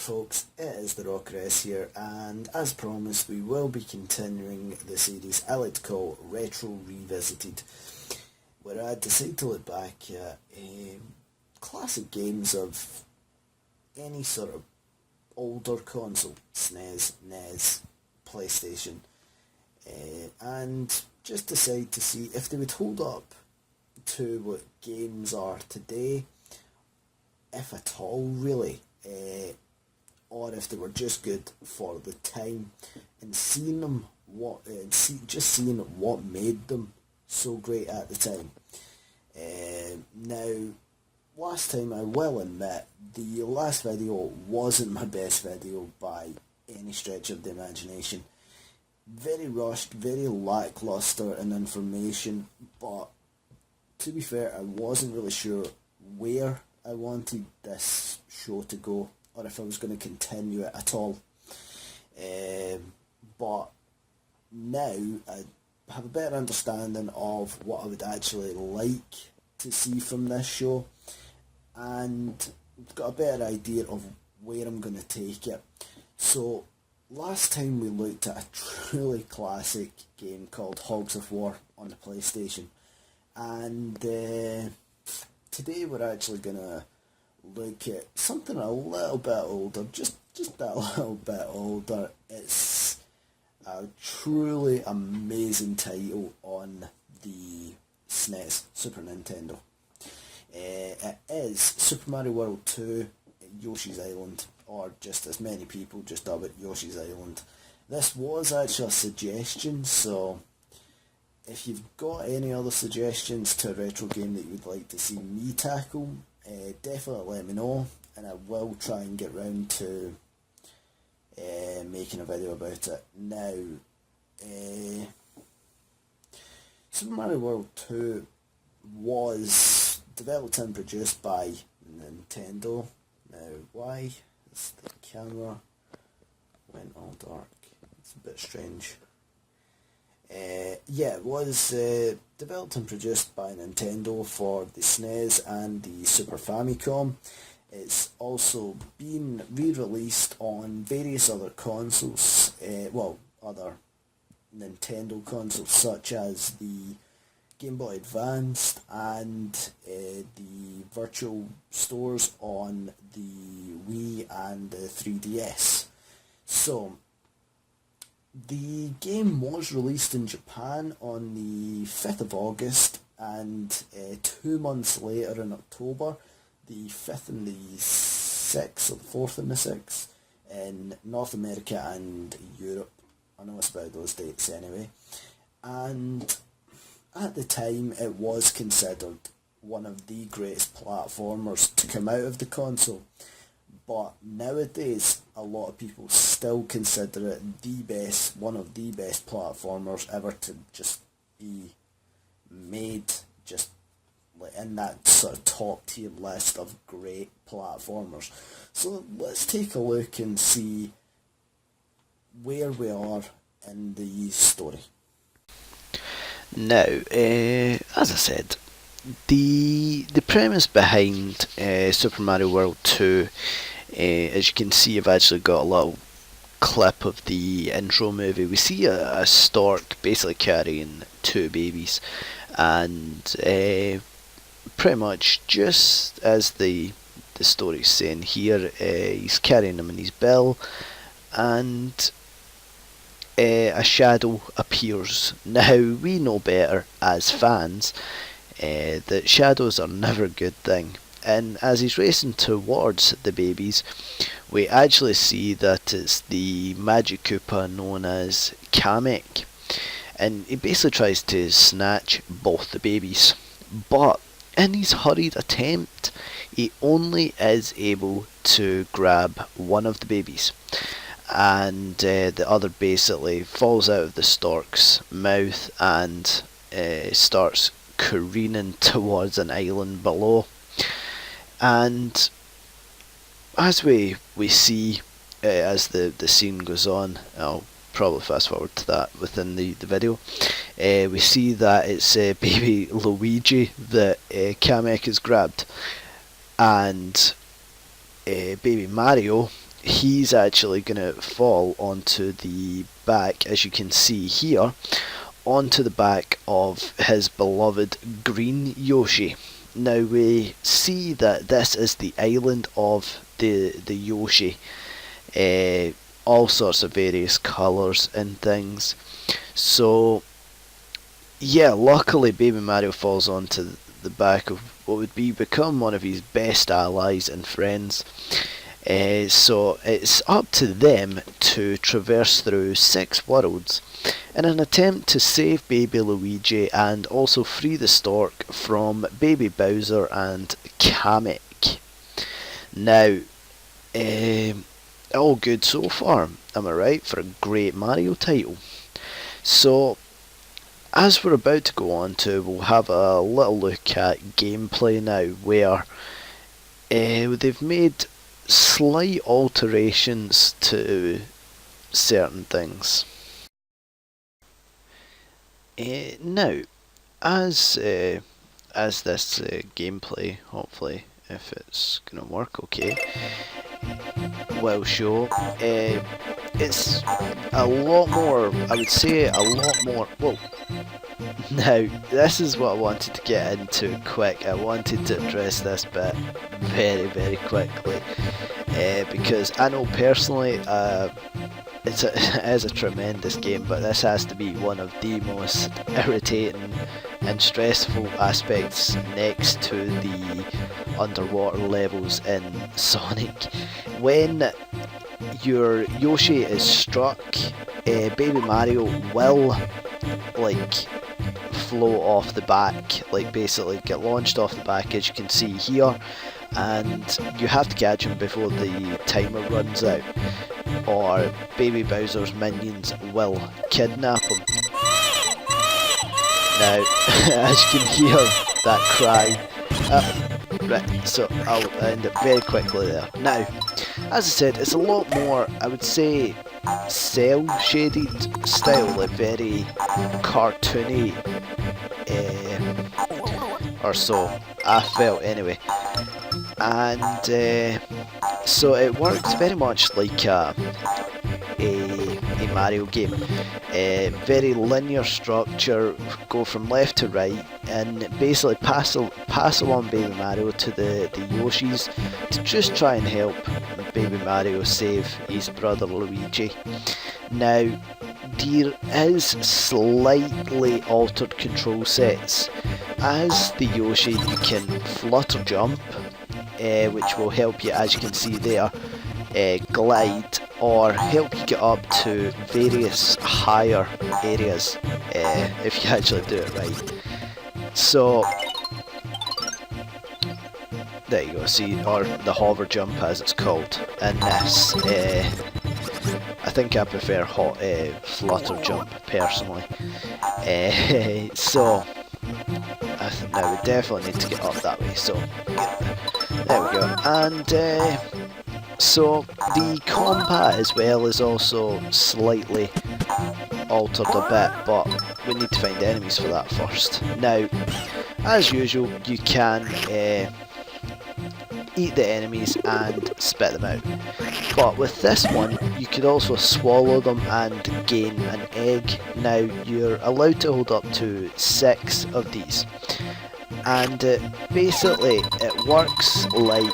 folks, it is the Rocker S here, and as promised we will be continuing the series I like to call Retro Revisited, where I decide to look back at classic games of any sort of older console, SNES, NES, PlayStation, and just decide to see if they would hold up to what games are today, if at all really. Or if they were just good for the time, and seeing what made them so great at the time. Now, last time I will admit, the last video wasn't my best video by any stretch of the imagination. Very rushed, very lackluster in information, but to be fair, I wasn't really sure where I wanted this show to go, or if I was going to continue it at all. But now I have a better understanding of what I would actually like to see from this show, and got a better idea of where I'm going to take it. So last time we looked at a truly classic game called Hogs of War on the PlayStation, and today we're actually going to look at something a little bit older, just a little bit older. It's a truly amazing title on the SNES, Super Nintendo. It is Super Mario World 2, Yoshi's Island, or just as many people just dub it, Yoshi's Island. This was actually a suggestion, so if you've got any other suggestions to a retro game that you would like to see me tackle, definitely let me know, and I will try and get round to making a video about it. Now, Super Mario World 2 was developed and produced by Nintendo. Now, why is the camera went all dark? It's a bit strange. It was developed and produced by Nintendo for the SNES and the Super Famicom. It's also been re-released on various other consoles, other Nintendo consoles such as the Game Boy Advance and the virtual stores on the Wii and the 3DS. So, the game was released in Japan on the 5th of August, and 2 months later in October, the 5th and the 6th, or the 4th and the 6th, in North America and Europe. I know it's about those dates anyway. And at the time, it was considered one of the greatest platformers to come out of the console. But nowadays, a lot of people still consider it one of the best platformers ever to just be made, just like in that sort of top tier list of great platformers. So let's take a look and see where we are in the story. Now, as I said, the premise behind Super Mario World 2, as you can see, I've actually got a little clip of the intro movie. We see a stork basically carrying two babies, and pretty much just as the story's saying here, he's carrying them in his bill, and a shadow appears. Now, we know better as fans that shadows are never a good thing, and as he's racing towards the babies, we actually see that it's the Magic Koopa known as Kamek, and he basically tries to snatch both the babies, but in his hurried attempt, he only is able to grab one of the babies, and the other basically falls out of the stork's mouth and starts careening towards an island below. And as we see, as the scene goes on, I'll probably fast forward to that within the video, we see that it's baby Luigi that Kamek has grabbed, and baby Mario he's actually going to fall onto the back, as you can see here, onto the back of his beloved green Yoshi. Now we see that this is the island of the Yoshi. All sorts of various colours and things. So yeah, luckily Baby Mario falls onto the back of what would become one of his best allies and friends. So it's up to them to traverse through 6 worlds in an attempt to save Baby Luigi and also free the stork from Baby Bowser and Kamek. Now, all good so far, am I right, for a great Mario title? So, as we're about to go on to, we'll have a little look at gameplay now, where they've made slight alterations to certain things. Now, as this gameplay, hopefully, if it's gonna work okay, will show, it's a lot more, I would say a lot more, whoa. Now, this is what I wanted to get into quick. I wanted to address this bit very, very quickly, because I know personally it is a tremendous game, but this has to be one of the most irritating and stressful aspects next to the underwater levels in Sonic. When your Yoshi is struck, Baby Mario will float off the back, basically get launched off the back, as you can see here, and you have to catch him before the timer runs out, or Baby Bowser's minions will kidnap him. Now, as you can hear that cry, right, so I'll end it very quickly there. Now, as I said, it's a lot more, I would say, cel-shaded style, very cartoony, or so I felt anyway. And so it works very much like a Mario game. Very linear structure, go from left to right, and basically pass along Baby Mario to the Yoshis to just try and help Baby Mario save his brother Luigi. Now, there is slightly altered control sets. As the Yoshi, you can flutter jump, which will help you, as you can see there, glide, or help you get up to various higher areas, if you actually do it right. So, there you go, see, or the hover jump as it's called in this. I think I prefer flutter jump personally. So, now we definitely need to get up that way, so there we go. And so the combat as well is also slightly altered a bit, but we need to find enemies for that first. Now, as usual, you can eat the enemies and spit them out, but with this one you could also swallow them and gain an egg. Now, you're allowed to hold up to 6 of these, and basically it works like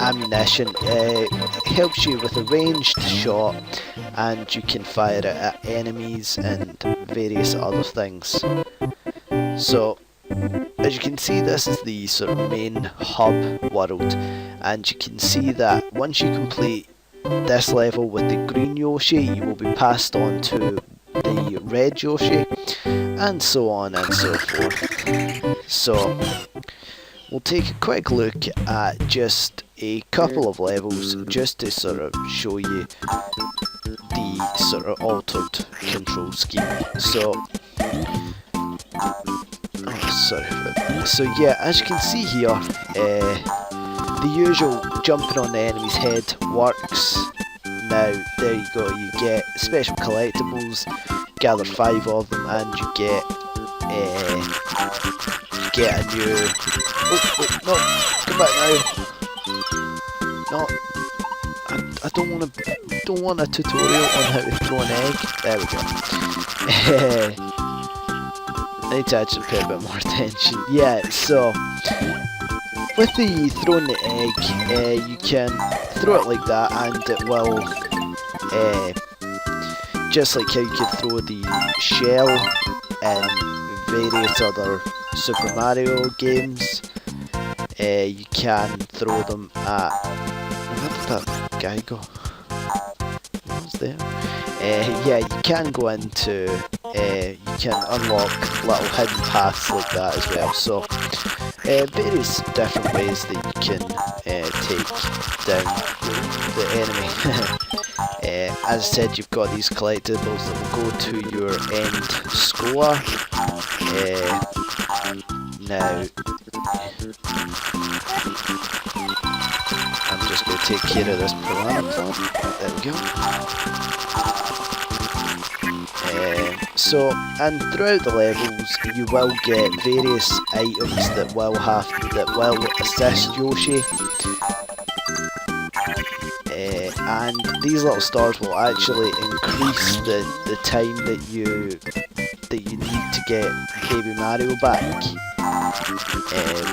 ammunition. It helps you with a ranged shot, and you can fire it at enemies and various other things. So, as you can see, this is the sort of main hub world, and you can see that once you complete this level with the green Yoshi, you will be passed on to the red Yoshi, and so on and so forth. So, we'll take a quick look at just a couple of levels, just to sort of show you the sort of altered control scheme. So, so yeah, as you can see here, the usual jumping on the enemy's head works. Now, there you go, you get special collectibles, gather 5 of them, and you get a new... Oh, wait, no, come back now. No, I don't want a tutorial on how to throw an egg. There we go. I need to actually pay a bit more attention. Yeah, so with the throwing the egg, you can throw it like that, and it will, just like how you could throw the shell in various other Super Mario games, you can throw them at... Where did that guy go? What was there? Yeah, you can go into... you can unlock little hidden paths like that as well. So, various different ways that you can take down the enemy. As I said, you've got these collectibles that will go to your end score. Now, I'm just going to take care of this piranha plant. There we go. So, and throughout the levels, you will get various items that will assist Yoshi. And these little stars will actually increase the time that you need to get Baby Mario back,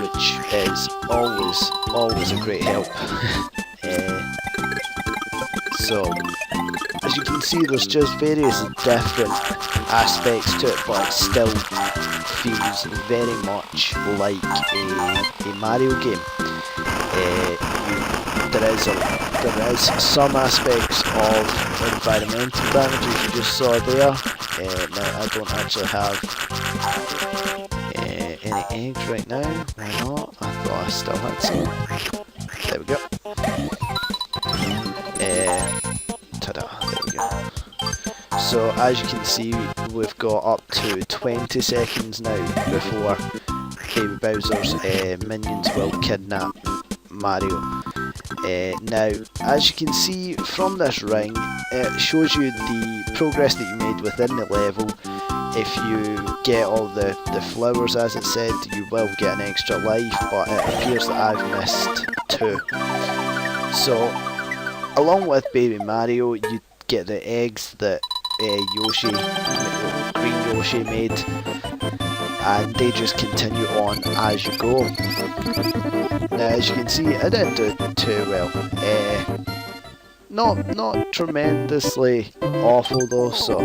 which is always a great help. So, as you can see, there's just various different aspects to it, but it still feels very much like a Mario game. There is some aspects of environmental damage, as you just saw there. Now, I don't actually have any eggs right now. Why not? I thought I still had some. There we go. Ta-da, there we go. So, as you can see, we've got up to 20 seconds now before Baby Bowser's minions will kidnap Mario. Now, as you can see from this ring, it shows you the progress that you made within the level. If you get all the flowers, as it said, you will get an extra life, but it appears that I've missed 2. So, along with Baby Mario, you get the eggs that Green Yoshi made, and they just continue on as you go. Now, as you can see, I didn't do too well. Not tremendously awful though. So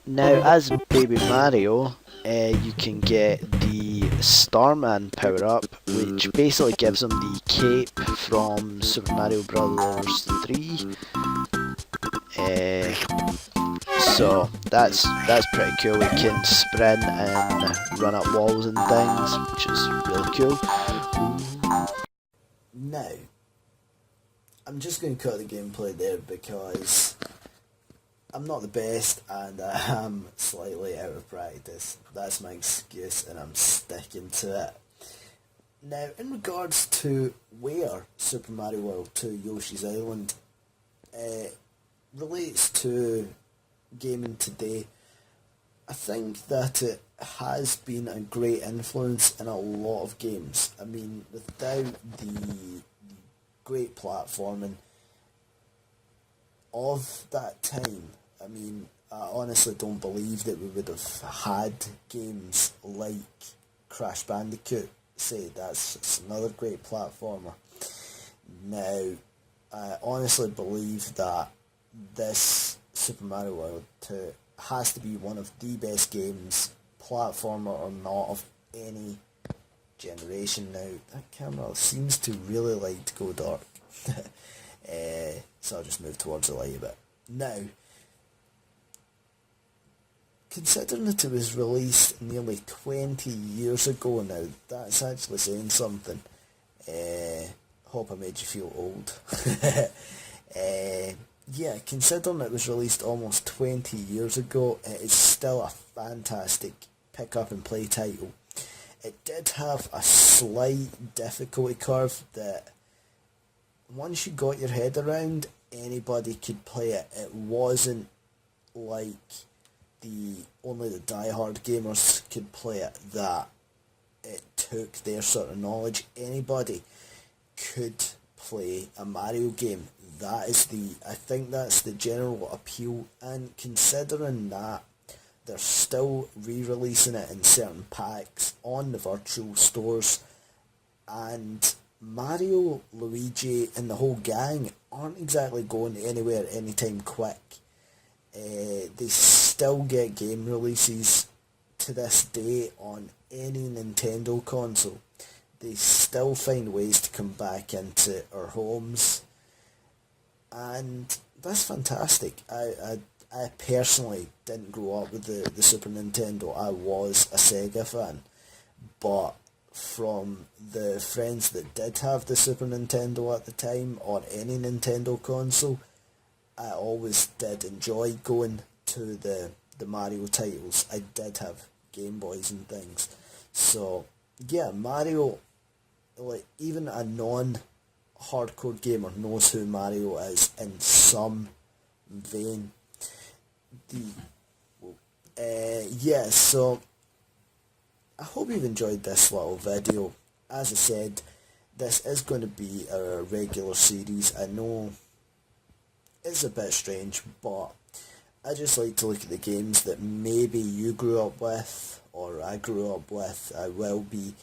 now, as Baby Mario, you can get the Starman power up, which basically gives him the cape from Super Mario Bros. 3. So that's pretty cool. We can sprint and run up walls and things, which is really cool. Now, I'm just going to cut the gameplay there because I'm not the best and I am slightly out of practice. That's my excuse and I'm sticking to it. Now, in regards to where Super Mario World 2 Yoshi's Island relates to gaming today, I think that it has been a great influence in a lot of games. I mean, without the great platforming of that time, I mean, I honestly don't believe that we would have had games like Crash Bandicoot. Say, that's another great platformer. Now, I honestly believe that this Super Mario World 2 has to be one of the best games, platformer or not, of any generation. Now, that camera seems to really like to go dark. So I'll just move towards the light a bit. Now, considering that it was released nearly 20 years ago now, that's actually saying something. Hope I made you feel old. Yeah, considering it was released almost 20 years ago, it is still a fantastic pick up and play title. It did have a slight difficulty curve that once you got your head around, anybody could play it. It wasn't like only the die-hard gamers could play it, that it took their sort of knowledge. Anybody could play a Mario game. I think that's the general appeal, and considering that they're still re-releasing it in certain packs on the virtual stores, and Mario, Luigi and the whole gang aren't exactly going anywhere anytime quick. They still get game releases to this day on any Nintendo console. They still find ways to come back into our homes, and that's fantastic. I personally didn't grow up with the Super Nintendo. I was a Sega fan, but from the friends that did have the Super Nintendo at the time, or any Nintendo console, I always did enjoy going to the Mario titles. I did have Game Boys and things. So, yeah, Mario, like, even a non-hardcore gamer knows who Mario is in some vein. So I hope you've enjoyed this little video. As I said, this is going to be a regular series. I know it's a bit strange, but I just like to look at the games that maybe you grew up with, or I grew up with. I will be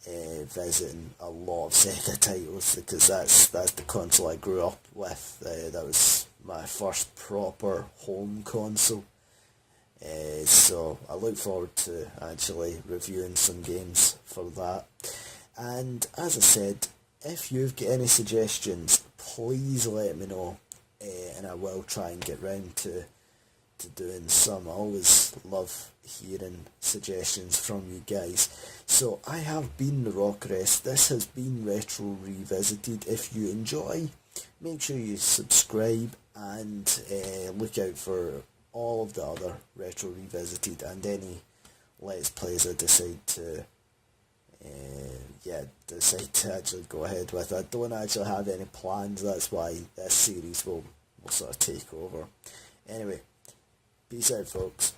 visiting a lot of Sega titles, because that's the console I grew up with. That was my first proper home console. So I look forward to actually reviewing some games for that. And as I said, if you've got any suggestions, please let me know, and I will try and get round to doing some. I always love hearing suggestions from you guys. So I have been the Rockrest. This has been Retro Revisited. If you enjoy, make sure you subscribe, and look out for all of the other Retro Revisited and any Let's Plays I decide to actually go ahead with. I don't actually have any plans. That's why this series will sort of take over. Anyway, peace out, folks.